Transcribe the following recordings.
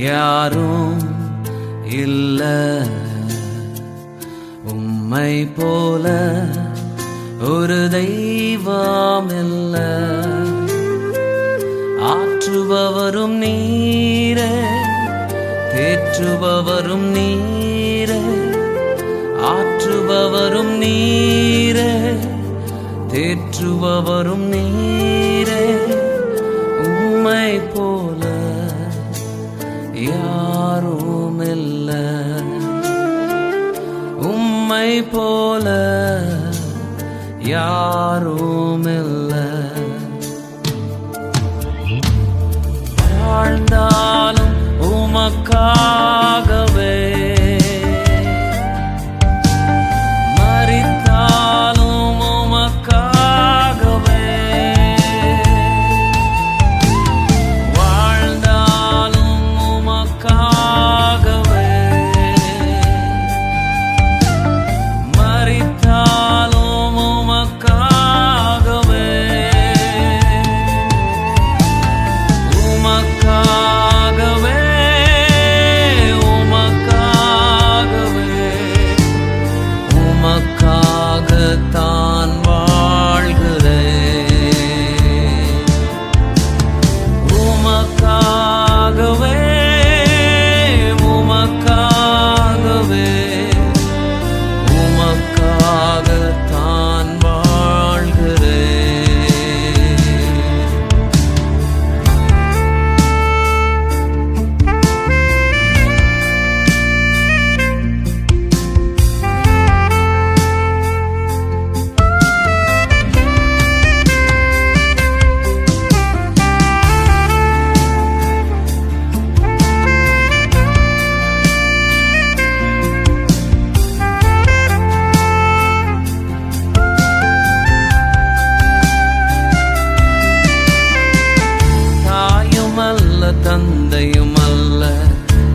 யாரும் இல்ல உம்மை போல ஒரு தெய்வம் இல்ல. ஆற்றுபவரும் நீரே, தேற்றுபவரும் நீரே. ஆற்றுபவரும் நீரே, தேற்றுபவரும் நீரே. உம்மை போல யாரும் இல்ல, உம்மை போல யாரும் இல்ல. வாழ்ந்தாலும் உமக்காகவே, மரித்தாலும் உமக்காகவே. வாழ்ந்தாலும் உமக்காகவே, மரித்தாலும் உமக்காகவே. உமக்காகவே, உமக்காகவே, உமக்காகத்தான் வாழ்கிறேன். உமக்காகவே, உமக்காகவே, உமக்காகத்தான் வாழ்கிறேன். தந்தையும் அல்ல,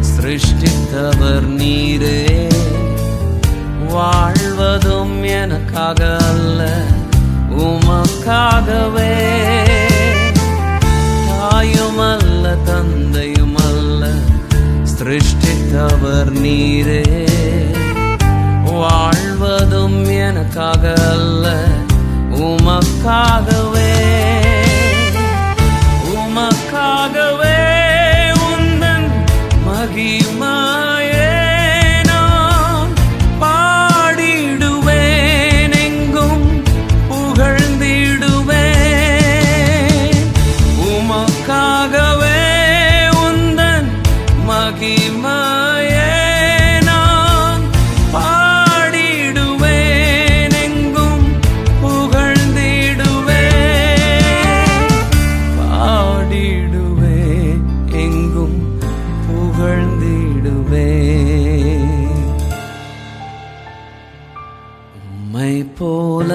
சிருஷ்டித்தவர் நீரே. வாழ்வதும் எனக்காக அல்ல, உமக்காகவே. தாயும் அல்ல, தந்தையும் அல்ல, சிருஷ்டித்தவர் நீரே. வாழ்வதும் எனக்காக அல்ல, உமக்காகவே. உமக்காகவே மகிமையே நான் பாடிடுவேன், எங்கும் புகழ்ந்திடுவேன். உமக்காகவே உந்தன் மகிமையே நான் பாடிடுவேன், எங்கும் புகழ்ந்திடுவேன். பாடிடுவேன், எங்கும் புகழ்ந்திடுவேன். உம்மை போல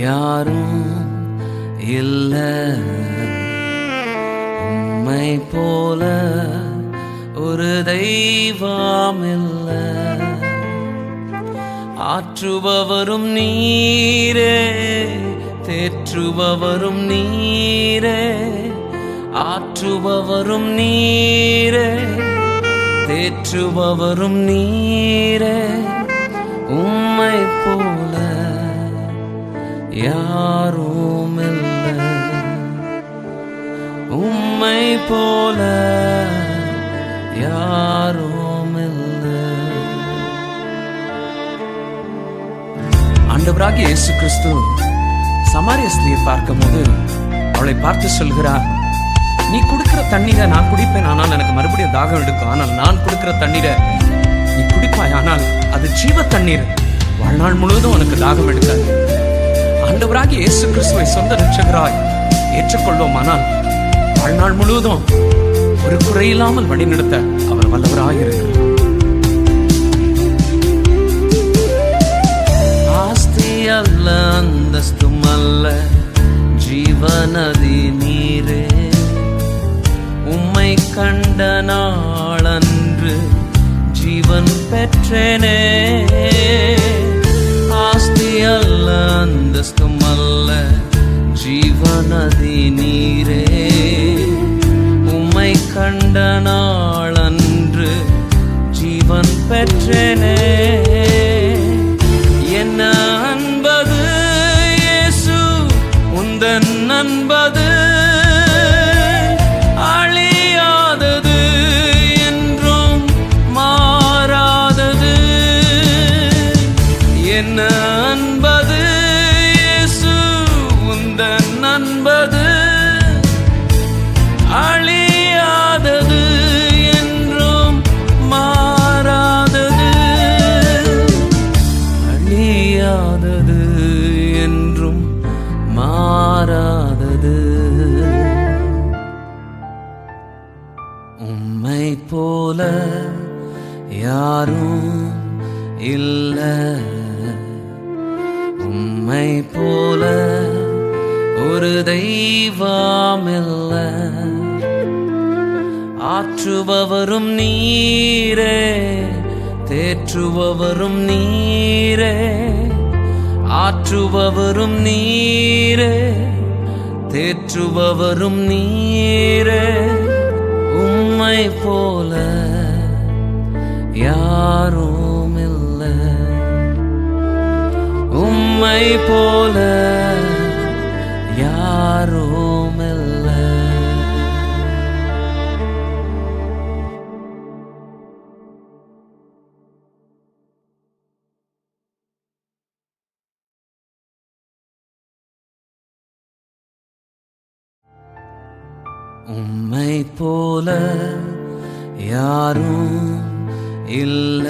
யாரும் இல்ல, உம்மை போல ஒரு தெய்வம் இல்ல. ஆற்றுபவரும் நீரே, தேற்றுபவரும் நீரே. ஆற்றுபவரும் நீரே, தேற்றுபவரும் நீரே. உம்மை போல யாரும் இல்ல, உம்மை போல யாரும் இல்ல. ஆண்டவராகிய இயேசு கிறிஸ்து சமாரிய ஸ்திரியை பார்க்கும்போது அவளை பார்த்து சொல்கிறார், நீ குடிக்கிற தண்ணீரை நான் குடிப்பேன், ஆனால் எனக்கு மறுபடியும் தாகம் எடுக்கும். ஆனால் நான் கொடுக்கிற தண்ணீரை நீ குடிப்பாய், ஆனால் அது ஜீவ தண்ணீர், வாழ்நாள் முழுவதும் உனக்கு தாகம் எடுக்காது. ஆண்டவராகிய இயேசு கிறிஸ்துவை சொந்த ரட்சகராய் ஏற்றுக்கொள்வோம், ஆனால் வாழ்நாள் முழுவதும் ஒரு குறையில்லாமல் வழிநடத்த அவர் வல்லவராயிருக்கிறார். ஆஸ்தி அல்ல, அந்தஸ்தும் அல்ல, ஜீவநதி நீரே. உம்மை கண்ட நாளன்று ஜீவன் பெற்றேனே. ஆஸ்தி அல்ல, அந்தஸ்தும் அல்ல, ஜீவநதி நீரே. உம்மை உம்மை கண்ட நாளன்று ஜீவன் பெற்றேனே. என்ன அன்பது இயேசு உந்தன் அன்பது, அழியாதது என்றும் மாறாதது. என்ன அன்பது இயேசு உந்தன் அன்பது, அழியாதது என்றும் மாறாதது. அழியாதது என்றும் மாறாதது. உம்மை போல யாரும் இல்ல, உம்மை போல ஒரு தெய்வமில்ல. ஆற்றுபவரும் நீரே, தேற்றுபவரும் நீரே. ஆற்றுபவரும் நீரே, தேற்றுபவரும் நீரே. உம்மை போல யாரும் இல்ல, உம்மை போல யாரும் இல்ல. உம்மை போல யாரும் இல்ல.